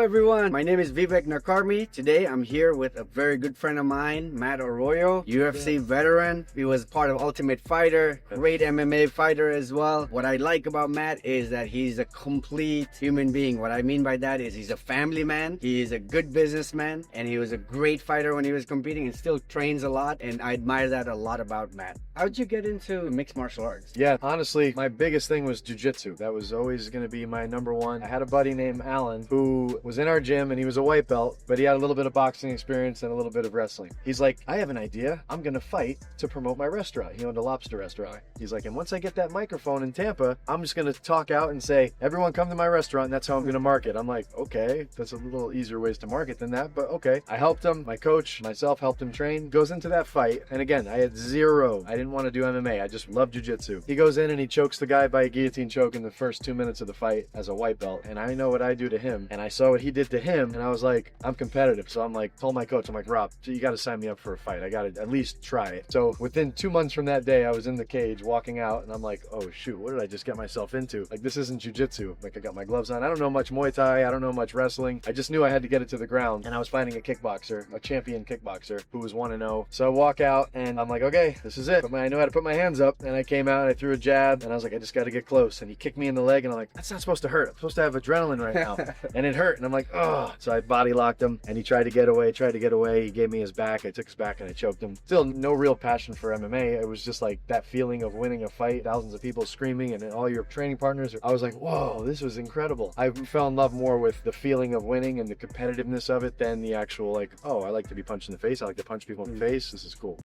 everyone, my name is Vivek Nakarmi. Today I'm here with a very good friend of mine, Matt Arroyo, UFC veteran. He was part of Ultimate Fighter, great MMA fighter as well. What I like about Matt is that he's a complete human being. What I mean by that is he's a family man, he is a good businessman, and he was a great fighter when he was competing and still trains a lot, and I admire that a lot about Matt. How'd you get into mixed martial arts? Yeah, honestly, my biggest thing was jiu-jitsu. That was always going to be my number one. I had a buddy named Alan who was in our gym and he was a white belt, but he had a little bit of boxing experience and a little bit of wrestling. He's like, I have an idea. I'm going to fight to promote my restaurant. He owned a lobster restaurant. He's like, and once I get that microphone in Tampa, I'm just going to talk out and say, everyone come to my restaurant, and that's how I'm going to market. I'm like, okay, that's a little easier ways to market than that, but okay. I helped him, my coach, myself helped him train, goes into that fight, and again, I had zero. I didn't want to do MMA. I just loved jiu-jitsu. He goes in and he chokes the guy by a guillotine choke in the first 2 minutes of the fight as a white belt, and I know what I do to him, and I saw what he did to him, and I was like, I'm competitive. So I'm like, told my coach, I'm like, Rob, you got to sign me up for a fight. I got to at least try it. So within 2 months from that day, I was in the cage walking out, and I'm like, oh shoot, what did I just get myself into? Like, this isn't jiu-jitsu. Like, I got my gloves on. I don't know much Muay Thai. I don't know much wrestling. I just knew I had to get it to the ground, and I was fighting a kickboxer, a champion kickboxer who was 1-0. So I walk out, and I'm like, okay, this is it. But I know how to put my hands up, and I came out, and I threw a jab, and I was like, I just got to get close. And he kicked me in the leg, and I'm like, that's not supposed to hurt. I'm supposed to have adrenaline right now. And it hurt, and I'm like, oh. So I body locked him, and he tried to get away. He gave me his back. I took his back, and I choked him. Still no real passion for MMA. It was just like that feeling of winning a fight, thousands of people screaming, and all your training partners. I was like, whoa, this was incredible. I fell in love more with the feeling of winning and the competitiveness of it than the actual, like, oh, I like to be punched in the face. I like to punch people in the face. This is cool.